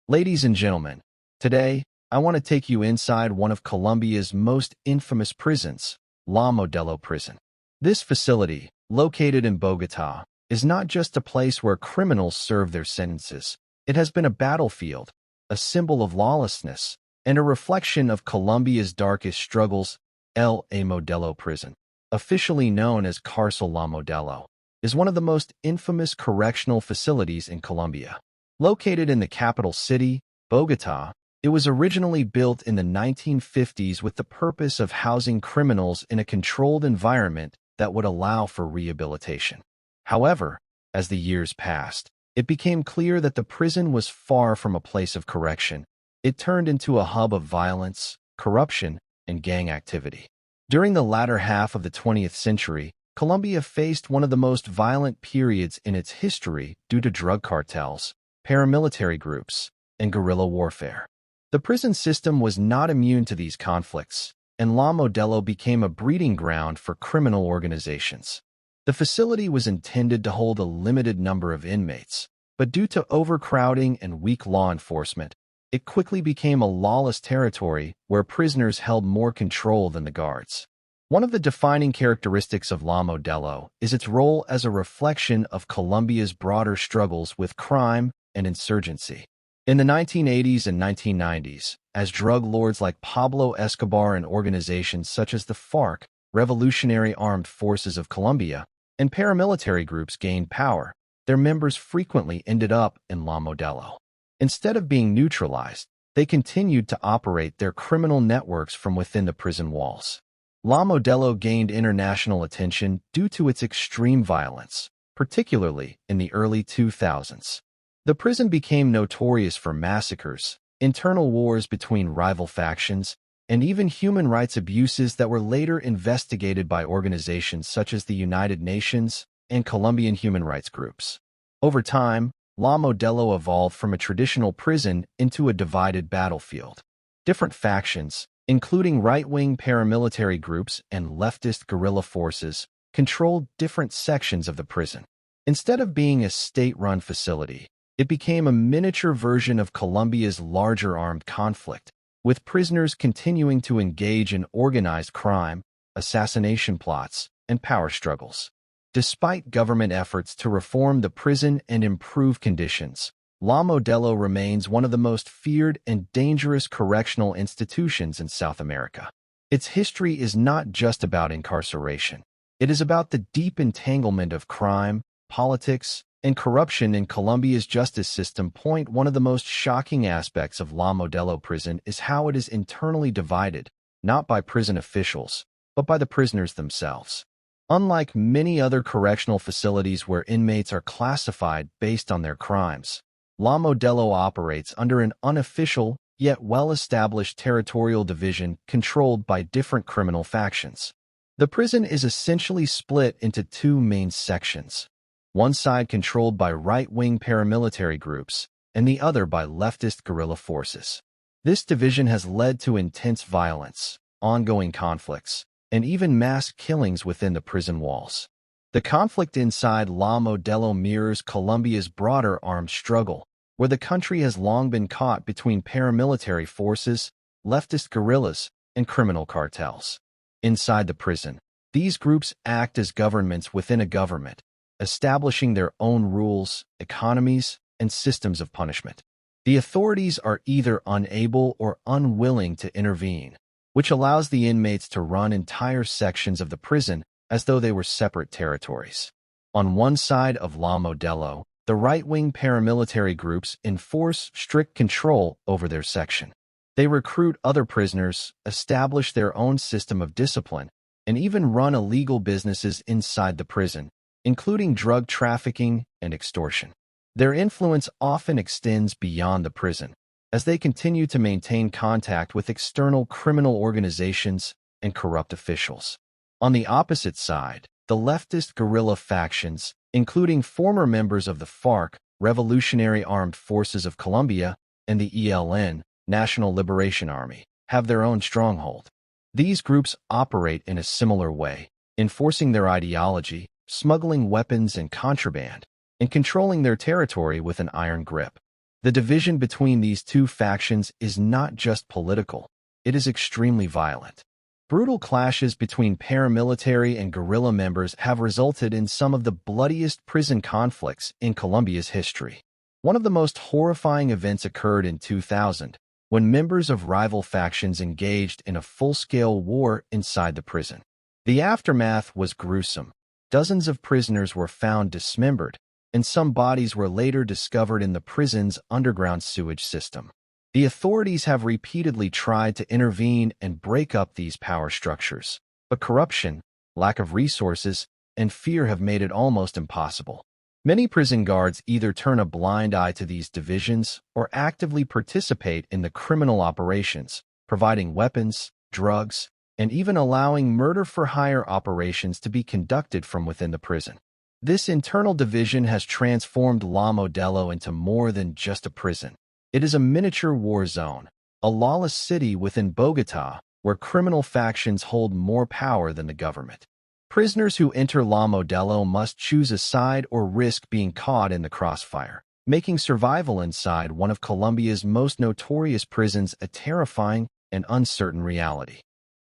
Ladies and gentlemen, today I want to take you inside one of Colombia's most infamous prisons, La Modelo Prison. This facility, located in Bogotá, is not just a place where criminals serve their sentences. It has been a battlefield, a symbol of lawlessness, and a reflection of Colombia's darkest struggles. La Modelo Prison, officially known as Cárcel La Modelo, is one of the most infamous correctional facilities in Colombia. Located in the capital city, Bogotá, it was originally built in the 1950s with the purpose of housing criminals in a controlled environment that would allow for rehabilitation. However, as the years passed, it became clear that the prison was far from a place of correction. It turned into a hub of violence, corruption, and gang activity. During the latter half of the 20th century, Colombia faced one of the most violent periods in its history due to drug cartels, paramilitary groups, and guerrilla warfare. The prison system was not immune to these conflicts, and La Modelo became a breeding ground for criminal organizations. The facility was intended to hold a limited number of inmates, but due to overcrowding and weak law enforcement, it quickly became a lawless territory where prisoners held more control than the guards. One of the defining characteristics of La Modelo is its role as a reflection of Colombia's broader struggles with crime and insurgency. In the 1980s and 1990s, as drug lords like Pablo Escobar and organizations such as the FARC, Revolutionary Armed Forces of Colombia, and paramilitary groups gained power, their members frequently ended up in La Modelo. Instead of being neutralized, they continued to operate their criminal networks from within the prison walls. La Modelo gained international attention due to its extreme violence, particularly in the early 2000s. The prison became notorious for massacres, internal wars between rival factions, and even human rights abuses that were later investigated by organizations such as the United Nations and Colombian human rights groups. Over time, La Modelo evolved from a traditional prison into a divided battlefield. Different factions, including right-wing paramilitary groups and leftist guerrilla forces, controlled different sections of the prison. Instead of being a state-run facility, it became a miniature version of Colombia's larger armed conflict, with prisoners continuing to engage in organized crime, assassination plots, and power struggles. Despite government efforts to reform the prison and improve conditions, La Modelo remains one of the most feared and dangerous correctional institutions in South America. Its history is not just about incarceration. It is about the deep entanglement of crime, politics, and corruption in Colombia's justice system. One of the most shocking aspects of La Modelo prison is how it is internally divided, not by prison officials, but by the prisoners themselves. Unlike many other correctional facilities where inmates are classified based on their crimes, La Modelo operates under an unofficial, yet well-established territorial division controlled by different criminal factions. The prison is essentially split into two main sections. One side controlled by right-wing paramilitary groups, and the other by leftist guerrilla forces. This division has led to intense violence, ongoing conflicts, and even mass killings within the prison walls. The conflict inside La Modelo mirrors Colombia's broader armed struggle, where the country has long been caught between paramilitary forces, leftist guerrillas, and criminal cartels. Inside the prison, these groups act as governments within a government, establishing their own rules, economies, and systems of punishment. The authorities are either unable or unwilling to intervene, which allows the inmates to run entire sections of the prison as though they were separate territories. On one side of La Modelo, the right-wing paramilitary groups enforce strict control over their section. They recruit other prisoners, establish their own system of discipline, and even run illegal businesses inside the prison, including drug trafficking and extortion. Their influence often extends beyond the prison, as they continue to maintain contact with external criminal organizations and corrupt officials. On the opposite side, the leftist guerrilla factions, including former members of the FARC, Revolutionary Armed Forces of Colombia, and the ELN, National Liberation Army, have their own stronghold. These groups operate in a similar way, enforcing their ideology, smuggling weapons and contraband, and controlling their territory with an iron grip. The division between these two factions is not just political, it is extremely violent. Brutal clashes between paramilitary and guerrilla members have resulted in some of the bloodiest prison conflicts in Colombia's history. One of the most horrifying events occurred in 2000, when members of rival factions engaged in a full-scale war inside the prison. The aftermath was gruesome. Dozens of prisoners were found dismembered, and some bodies were later discovered in the prison's underground sewage system. The authorities have repeatedly tried to intervene and break up these power structures, but corruption, lack of resources, and fear have made it almost impossible. Many prison guards either turn a blind eye to these divisions or actively participate in the criminal operations, providing weapons, drugs, and even allowing murder-for-hire operations to be conducted from within the prison. This internal division has transformed La Modelo into more than just a prison. It is a miniature war zone, a lawless city within Bogotá, where criminal factions hold more power than the government. Prisoners who enter La Modelo must choose a side or risk being caught in the crossfire, making survival inside one of Colombia's most notorious prisons a terrifying and uncertain reality.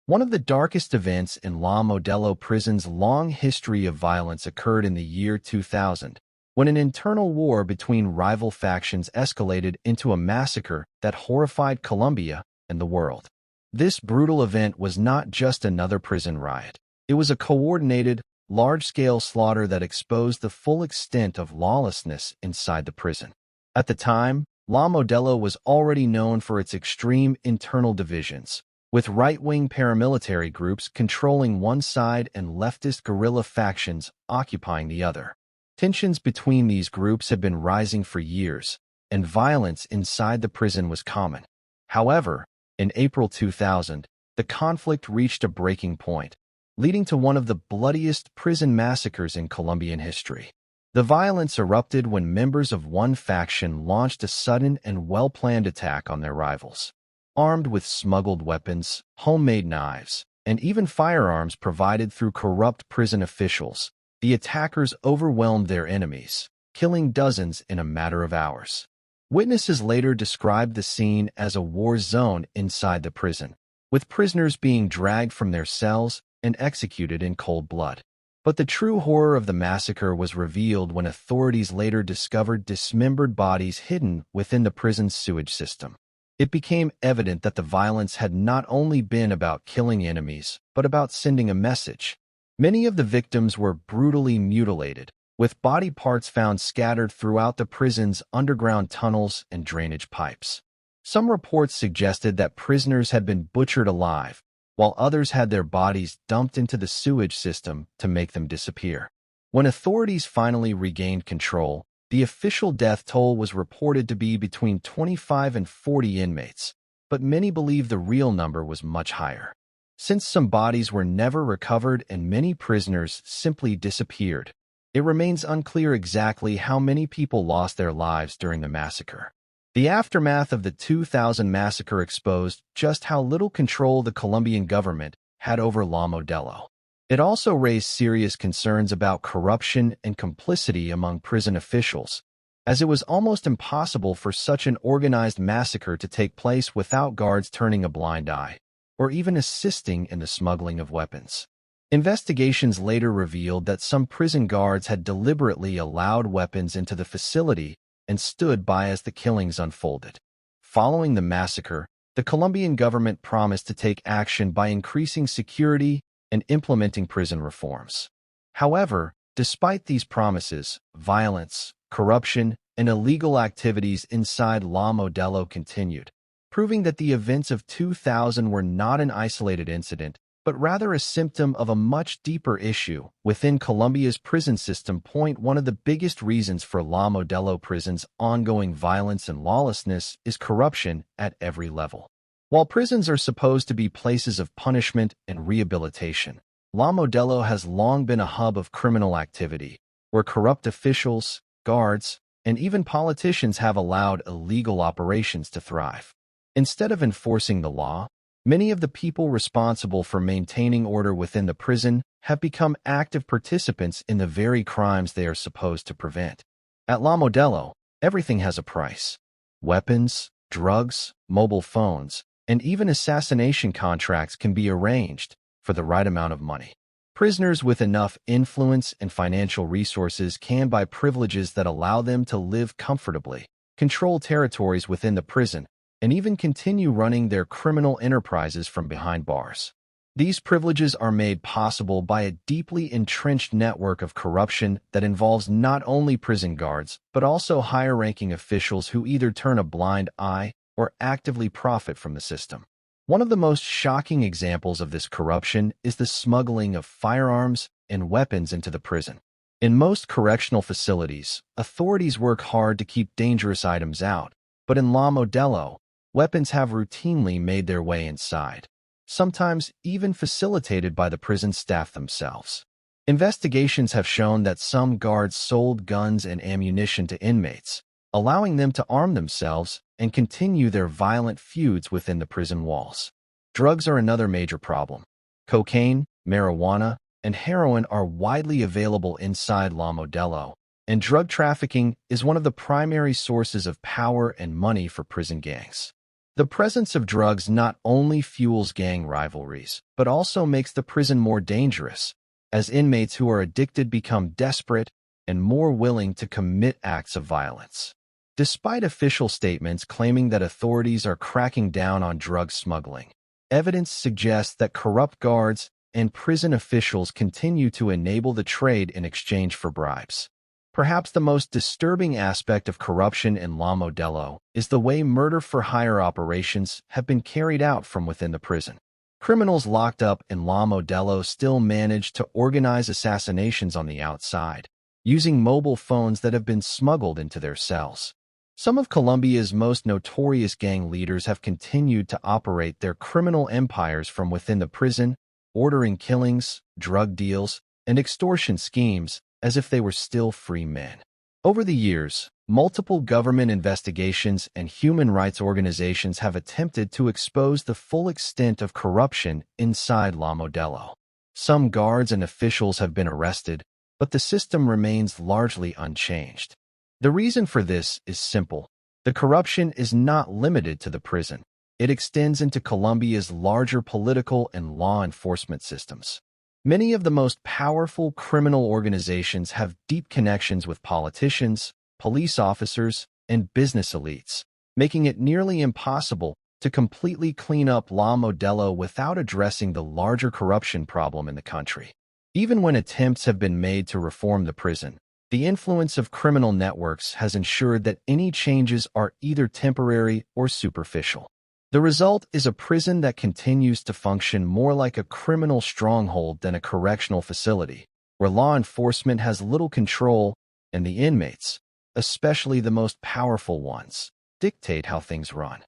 One of the darkest events in La Modelo prison's long history of violence occurred in the year 2000, when an internal war between rival factions escalated into a massacre that horrified Colombia and the world. This brutal event was not just another prison riot. It was a coordinated, large-scale slaughter that exposed the full extent of lawlessness inside the prison. At the time, La Modelo was already known for its extreme internal divisions, with right-wing paramilitary groups controlling one side and leftist guerrilla factions occupying the other. Tensions between these groups had been rising for years, and violence inside the prison was common. However, in April 2000, the conflict reached a breaking point, leading to one of the bloodiest prison massacres in Colombian history. The violence erupted when members of one faction launched a sudden and well-planned attack on their rivals. Armed with smuggled weapons, homemade knives, and even firearms provided through corrupt prison officials, the attackers overwhelmed their enemies, killing dozens in a matter of hours. Witnesses later described the scene as a war zone inside the prison, with prisoners being dragged from their cells and executed in cold blood. But the true horror of the massacre was revealed when authorities later discovered dismembered bodies hidden within the prison's sewage system. It became evident that the violence had not only been about killing enemies, but about sending a message. Many of the victims were brutally mutilated, with body parts found scattered throughout the prison's underground tunnels and drainage pipes. Some reports suggested that prisoners had been butchered alive, while others had their bodies dumped into the sewage system to make them disappear. When authorities finally regained control, the official death toll was reported to be between 25 and 40 inmates, but many believe the real number was much higher. Since some bodies were never recovered and many prisoners simply disappeared, it remains unclear exactly how many people lost their lives during the massacre. The aftermath of the 2000 massacre exposed just how little control the Colombian government had over La Modelo. It also raised serious concerns about corruption and complicity among prison officials, as it was almost impossible for such an organized massacre to take place without guards turning a blind eye, or even assisting in the smuggling of weapons. Investigations later revealed that some prison guards had deliberately allowed weapons into the facility and stood by as the killings unfolded. Following the massacre, the Colombian government promised to take action by increasing security and implementing prison reforms. However, despite these promises, violence, corruption, and illegal activities inside La Modelo continued, proving that the events of 2000 were not an isolated incident, but rather a symptom of a much deeper issue within Colombia's prison system. One of the biggest reasons for La Modelo prison's ongoing violence and lawlessness is corruption at every level. While prisons are supposed to be places of punishment and rehabilitation, La Modelo has long been a hub of criminal activity, where corrupt officials, guards, and even politicians have allowed illegal operations to thrive. Instead of enforcing the law, many of the people responsible for maintaining order within the prison have become active participants in the very crimes they are supposed to prevent. At La Modelo, everything has a price. weapons, drugs, mobile phones, and even assassination contracts can be arranged for the right amount of money. Prisoners with enough influence and financial resources can buy privileges that allow them to live comfortably, control territories within the prison, and even continue running their criminal enterprises from behind bars. These privileges are made possible by a deeply entrenched network of corruption that involves not only prison guards, but also higher-ranking officials who either turn a blind eye or actively profit from the system. One of the most shocking examples of this corruption is the smuggling of firearms and weapons into the prison. In most correctional facilities, authorities work hard to keep dangerous items out, but in La Modelo, weapons have routinely made their way inside, sometimes even facilitated by the prison staff themselves. Investigations have shown that some guards sold guns and ammunition to inmates, allowing them to arm themselves and continue their violent feuds within the prison walls. Drugs are another major problem. Cocaine, marijuana, and heroin are widely available inside La Modelo, and drug trafficking is one of the primary sources of power and money for prison gangs. The presence of drugs not only fuels gang rivalries, but also makes the prison more dangerous, as inmates who are addicted become desperate and more willing to commit acts of violence. Despite official statements claiming that authorities are cracking down on drug smuggling, evidence suggests that corrupt guards and prison officials continue to enable the trade in exchange for bribes. Perhaps the most disturbing aspect of corruption in La Modelo is the way murder-for-hire operations have been carried out from within the prison. Criminals locked up in La Modelo still manage to organize assassinations on the outside, using mobile phones that have been smuggled into their cells. Some of Colombia's most notorious gang leaders have continued to operate their criminal empires from within the prison, ordering killings, drug deals, and extortion schemes as if they were still free men. Over the years, multiple government investigations and human rights organizations have attempted to expose the full extent of corruption inside La Modelo. Some guards and officials have been arrested, but the system remains largely unchanged. The reason for this is simple. The corruption is not limited to the prison. It extends into Colombia's larger political and law enforcement systems. Many of the most powerful criminal organizations have deep connections with politicians, police officers, and business elites, making it nearly impossible to completely clean up La Modelo without addressing the larger corruption problem in the country. Even when attempts have been made to reform the prison, the influence of criminal networks has ensured that any changes are either temporary or superficial. The result is a prison that continues to function more like a criminal stronghold than a correctional facility, where law enforcement has little control and the inmates, especially the most powerful ones, dictate how things run.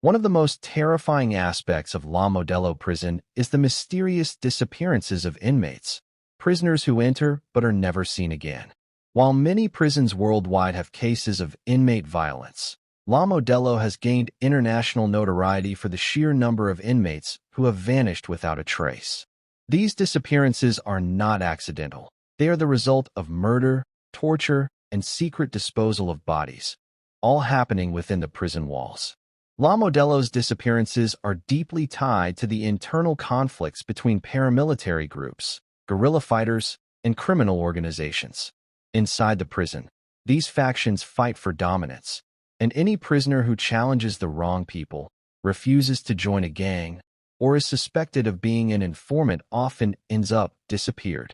One of the most terrifying aspects of La Modelo prison is the mysterious disappearances of inmates, prisoners who enter but are never seen again. While many prisons worldwide have cases of inmate violence, La Modelo has gained international notoriety for the sheer number of inmates who have vanished without a trace. These disappearances are not accidental. They are the result of murder, torture, and secret disposal of bodies, all happening within the prison walls. La Modelo's disappearances are deeply tied to the internal conflicts between paramilitary groups, guerrilla fighters, and criminal organizations. Inside the prison, these factions fight for dominance, and any prisoner who challenges the wrong people, refuses to join a gang, or is suspected of being an informant often ends up disappeared.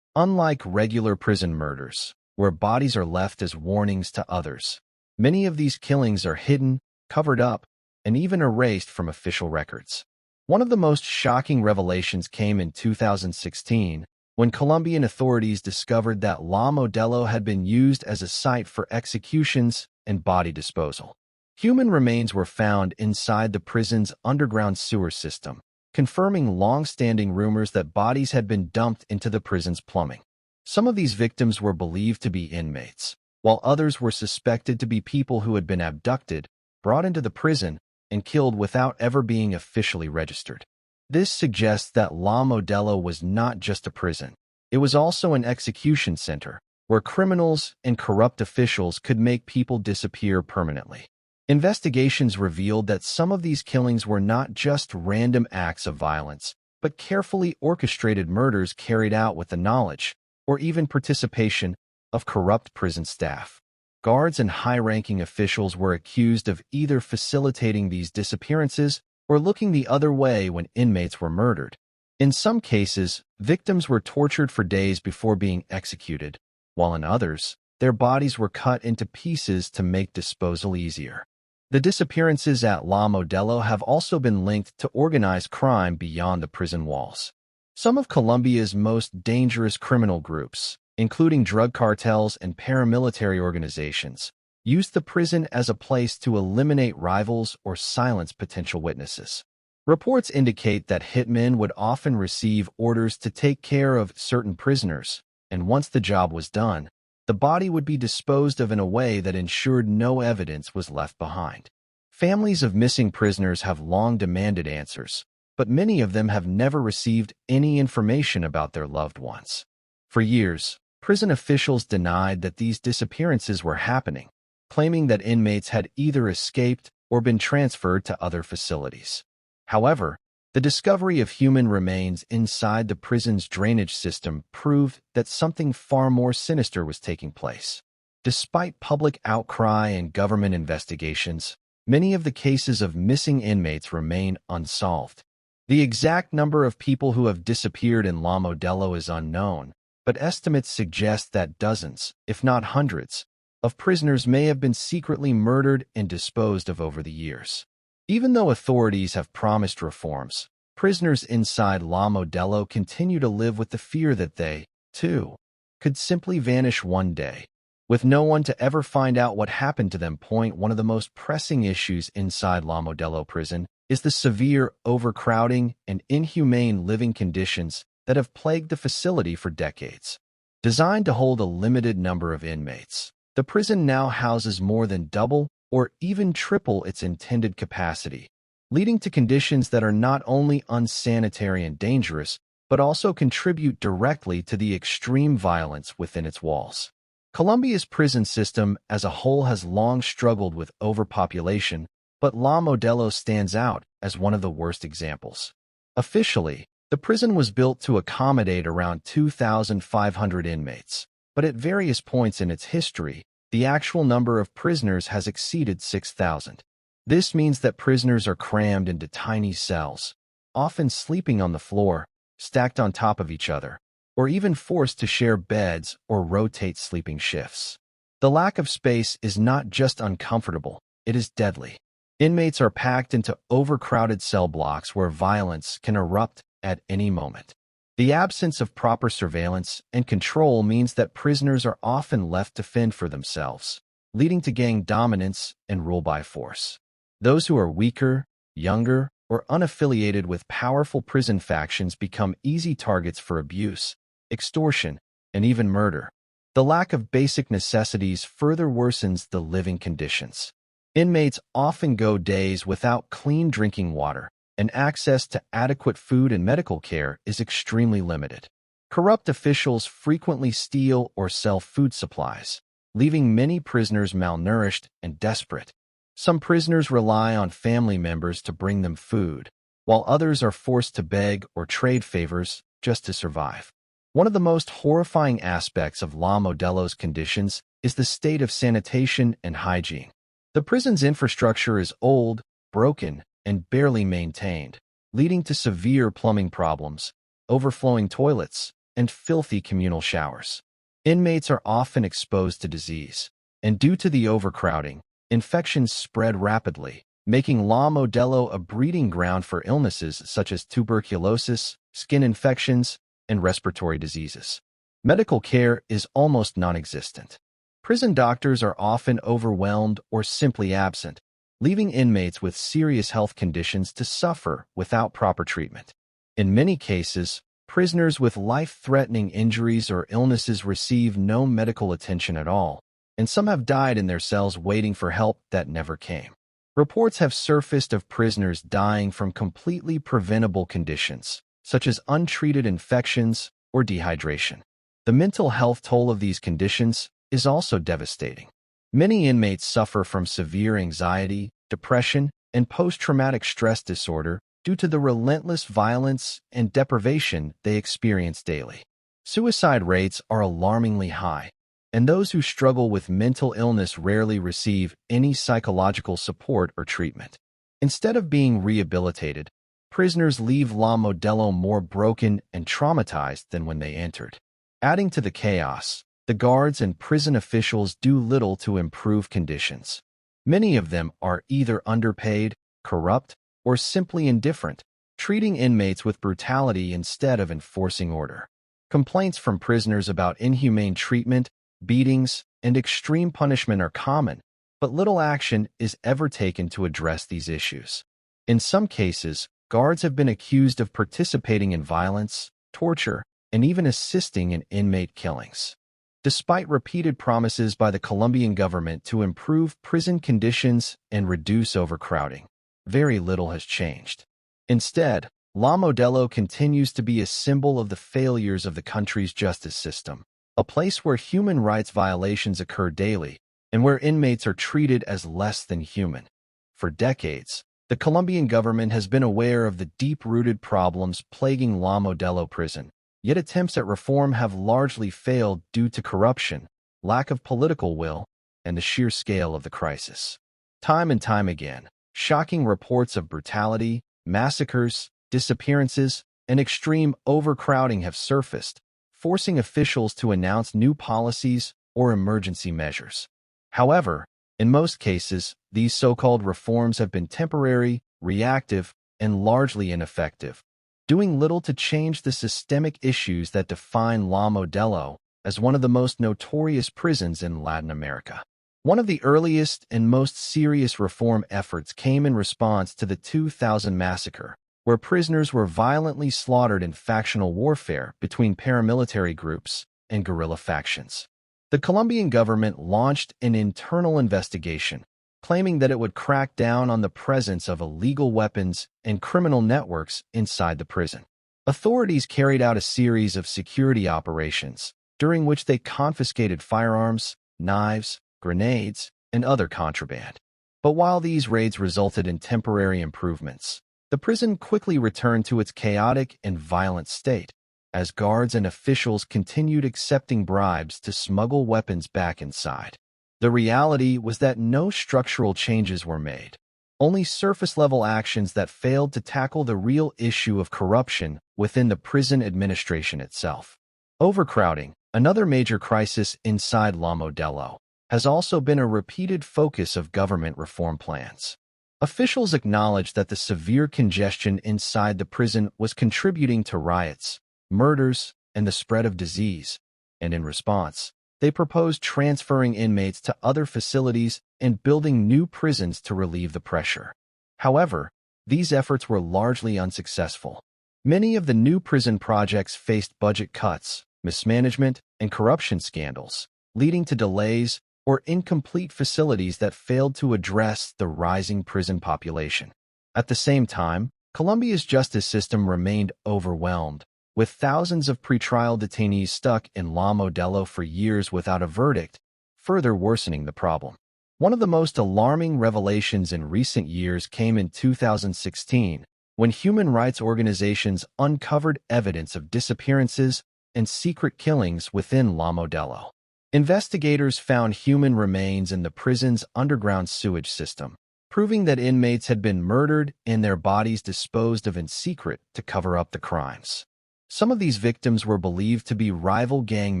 Unlike regular prison murders, where bodies are left as warnings to others, many of these killings are hidden, covered up, and even erased from official records. One of the most shocking revelations came in 2016, when Colombian authorities discovered that La Modelo had been used as a site for executions and body disposal. Human remains were found inside the prison's underground sewer system, confirming long-standing rumors that bodies had been dumped into the prison's plumbing. Some of these victims were believed to be inmates, while others were suspected to be people who had been abducted, brought into the prison, and killed without ever being officially registered. This suggests that La Modelo was not just a prison. It was also an execution center, where criminals and corrupt officials could make people disappear permanently. Investigations revealed that some of these killings were not just random acts of violence, but carefully orchestrated murders carried out with the knowledge, or even participation, of corrupt prison staff. Guards and high-ranking officials were accused of either facilitating these disappearances or looking the other way when inmates were murdered. In some cases, victims were tortured for days before being executed, while in others, their bodies were cut into pieces to make disposal easier. The disappearances at La Modelo have also been linked to organized crime beyond the prison walls. Some of Colombia's most dangerous criminal groups, including drug cartels and paramilitary organizations, use the prison as a place to eliminate rivals or silence potential witnesses. Reports indicate that hitmen would often receive orders to take care of certain prisoners, and once the job was done, the body would be disposed of in a way that ensured no evidence was left behind. Families of missing prisoners have long demanded answers, but many of them have never received any information about their loved ones. For years, prison officials denied that these disappearances were happening, claiming that inmates had either escaped or been transferred to other facilities. However, the discovery of human remains inside the prison's drainage system proved that something far more sinister was taking place. Despite public outcry and government investigations, many of the cases of missing inmates remain unsolved. The exact number of people who have disappeared in La Modelo is unknown, but estimates suggest that dozens, if not hundreds, of prisoners may have been secretly murdered and disposed of over the years. Even though authorities have promised reforms, prisoners inside La Modelo continue to live with the fear that they, too, could simply vanish one day, with no one to ever find out what happened to them. One of the most pressing issues inside La Modelo prison is the severe overcrowding and inhumane living conditions that have plagued the facility for decades. Designed to hold a limited number of inmates, the prison now houses more than double or even triple its intended capacity, leading to conditions that are not only unsanitary and dangerous, but also contribute directly to the extreme violence within its walls. Colombia's prison system as a whole has long struggled with overpopulation, but La Modelo stands out as one of the worst examples. Officially, the prison was built to accommodate around 2,500 inmates, but at various points in its history, the actual number of prisoners has exceeded 6,000. This means that prisoners are crammed into tiny cells, often sleeping on the floor, stacked on top of each other, or even forced to share beds or rotate sleeping shifts. The lack of space is not just uncomfortable, it is deadly. Inmates are packed into overcrowded cell blocks where violence can erupt at any moment. The absence of proper surveillance and control means that prisoners are often left to fend for themselves, leading to gang dominance and rule by force. Those who are weaker, younger, or unaffiliated with powerful prison factions become easy targets for abuse, extortion, and even murder. The lack of basic necessities further worsens the living conditions. Inmates often go days without clean drinking water, and access to adequate food and medical care is extremely limited. Corrupt officials frequently steal or sell food supplies, leaving many prisoners malnourished and desperate. Some prisoners rely on family members to bring them food, while others are forced to beg or trade favors just to survive. One of the most horrifying aspects of La Modelo's conditions is the state of sanitation and hygiene. The prison's infrastructure is old, broken, and barely maintained, leading to severe plumbing problems, overflowing toilets, and filthy communal showers. Inmates are often exposed to disease, and due to the overcrowding, infections spread rapidly, making La Modelo a breeding ground for illnesses such as tuberculosis, skin infections, and respiratory diseases. Medical care is almost non-existent. Prison doctors are often overwhelmed or simply absent, leaving inmates with serious health conditions to suffer without proper treatment. In many cases, prisoners with life-threatening injuries or illnesses receive no medical attention at all, and some have died in their cells waiting for help that never came. Reports have surfaced of prisoners dying from completely preventable conditions, such as untreated infections or dehydration. The mental health toll of these conditions is also devastating. Many inmates suffer from severe anxiety, depression, and post-traumatic stress disorder due to the relentless violence and deprivation they experience daily. Suicide rates are alarmingly high, and those who struggle with mental illness rarely receive any psychological support or treatment. Instead of being rehabilitated, prisoners leave La Modelo more broken and traumatized than when they entered. Adding to the chaos, the guards and prison officials do little to improve conditions. Many of them are either underpaid, corrupt, or simply indifferent, treating inmates with brutality instead of enforcing order. Complaints from prisoners about inhumane treatment, beatings, and extreme punishment are common, but little action is ever taken to address these issues. In some cases, guards have been accused of participating in violence, torture, and even assisting in inmate killings. Despite repeated promises by the Colombian government to improve prison conditions and reduce overcrowding, very little has changed. Instead, La Modelo continues to be a symbol of the failures of the country's justice system, a place where human rights violations occur daily and where inmates are treated as less than human. For decades, the Colombian government has been aware of the deep-rooted problems plaguing La Modelo Prison, yet attempts at reform have largely failed due to corruption, lack of political will, and the sheer scale of the crisis. Time and time again, shocking reports of brutality, massacres, disappearances, and extreme overcrowding have surfaced, forcing officials to announce new policies or emergency measures. However, in most cases, these so-called reforms have been temporary, reactive, and largely ineffective, doing little to change the systemic issues that define La Modelo as one of the most notorious prisons in Latin America. One of the earliest and most serious reform efforts came in response to the 2000 massacre, where prisoners were violently slaughtered in factional warfare between paramilitary groups and guerrilla factions. The Colombian government launched an internal investigation, claiming that it would crack down on the presence of illegal weapons and criminal networks inside the prison. Authorities carried out a series of security operations, during which they confiscated firearms, knives, grenades, and other contraband. But while these raids resulted in temporary improvements, the prison quickly returned to its chaotic and violent state, as guards and officials continued accepting bribes to smuggle weapons back inside. The reality was that no structural changes were made, only surface-level actions that failed to tackle the real issue of corruption within the prison administration itself. Overcrowding, another major crisis inside La Modelo, has also been a repeated focus of government reform plans. Officials acknowledged that the severe congestion inside the prison was contributing to riots, murders, and the spread of disease, and in response, they proposed transferring inmates to other facilities and building new prisons to relieve the pressure. However, these efforts were largely unsuccessful. Many of the new prison projects faced budget cuts, mismanagement, and corruption scandals, leading to delays or incomplete facilities that failed to address the rising prison population. At the same time, Colombia's justice system remained overwhelmed, with thousands of pretrial detainees stuck in La Modelo for years without a verdict, further worsening the problem. One of the most alarming revelations in recent years came in 2016, when human rights organizations uncovered evidence of disappearances and secret killings within La Modelo. Investigators found human remains in the prison's underground sewage system, proving that inmates had been murdered and their bodies disposed of in secret to cover up the crimes. Some of these victims were believed to be rival gang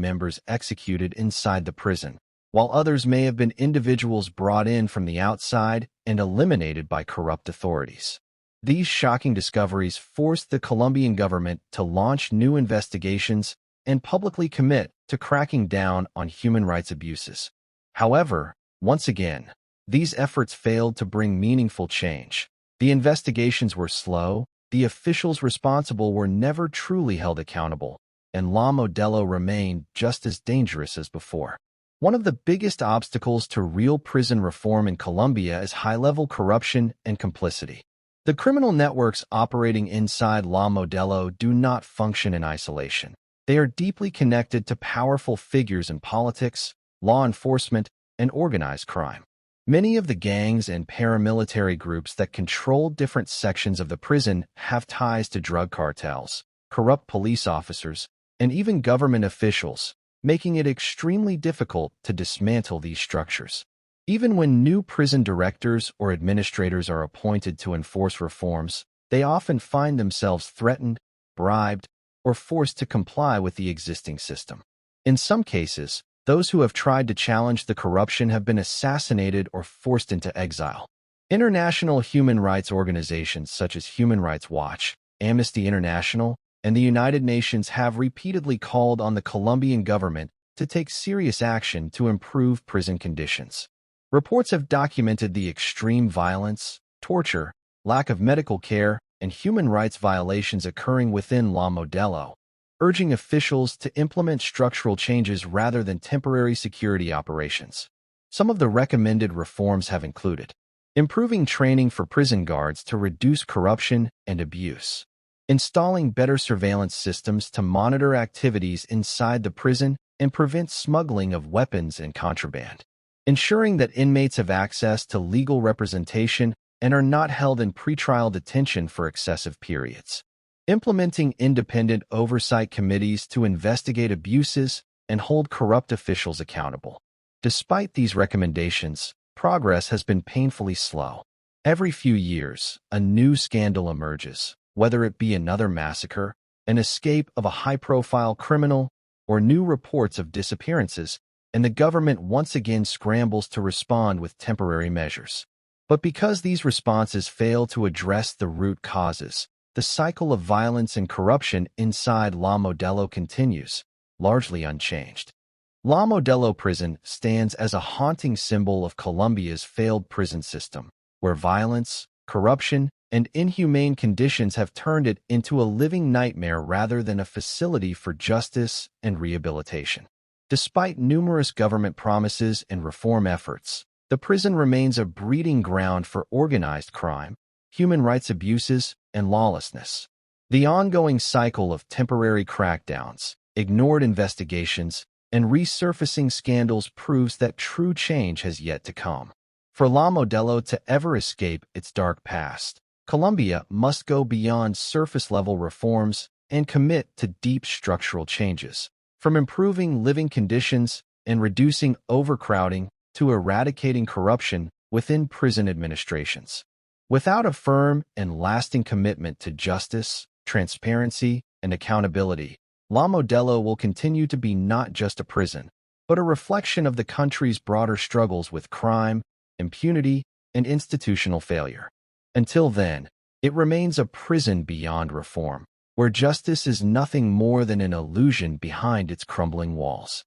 members executed inside the prison, while others may have been individuals brought in from the outside and eliminated by corrupt authorities. These shocking discoveries forced the Colombian government to launch new investigations and publicly commit to cracking down on human rights abuses. However, once again, these efforts failed to bring meaningful change. The investigations were slow, the officials responsible were never truly held accountable, and La Modelo remained just as dangerous as before. One of the biggest obstacles to real prison reform in Colombia is high-level corruption and complicity. The criminal networks operating inside La Modelo do not function in isolation. They are deeply connected to powerful figures in politics, law enforcement, and organized crime. Many of the gangs and paramilitary groups that control different sections of the prison have ties to drug cartels, corrupt police officers, and even government officials, making it extremely difficult to dismantle these structures. Even when new prison directors or administrators are appointed to enforce reforms, they often find themselves threatened, bribed, or forced to comply with the existing system. In some cases, those who have tried to challenge the corruption have been assassinated or forced into exile. International human rights organizations such as Human Rights Watch, Amnesty International, and the United Nations have repeatedly called on the Colombian government to take serious action to improve prison conditions. Reports have documented the extreme violence, torture, lack of medical care, and human rights violations occurring within La Modelo, urging officials to implement structural changes rather than temporary security operations. Some of the recommended reforms have included improving training for prison guards to reduce corruption and abuse, installing better surveillance systems to monitor activities inside the prison and prevent smuggling of weapons and contraband, ensuring that inmates have access to legal representation and are not held in pretrial detention for excessive periods, implementing independent oversight committees to investigate abuses and hold corrupt officials accountable. Despite these recommendations, progress has been painfully slow. Every few years, a new scandal emerges, whether it be another massacre, an escape of a high-profile criminal, or new reports of disappearances, and the government once again scrambles to respond with temporary measures. But because these responses fail to address the root causes, the cycle of violence and corruption inside La Modelo continues, largely unchanged. La Modelo Prison stands as a haunting symbol of Colombia's failed prison system, where violence, corruption, and inhumane conditions have turned it into a living nightmare rather than a facility for justice and rehabilitation. Despite numerous government promises and reform efforts, the prison remains a breeding ground for organized crime, human rights abuses, and lawlessness. The ongoing cycle of temporary crackdowns, ignored investigations, and resurfacing scandals proves that true change has yet to come. For La Modelo to ever escape its dark past, Colombia must go beyond surface-level reforms and commit to deep structural changes, from improving living conditions and reducing overcrowding to eradicating corruption within prison administrations. Without a firm and lasting commitment to justice, transparency, and accountability, La Modelo will continue to be not just a prison, but a reflection of the country's broader struggles with crime, impunity, and institutional failure. Until then, it remains a prison beyond reform, where justice is nothing more than an illusion behind its crumbling walls.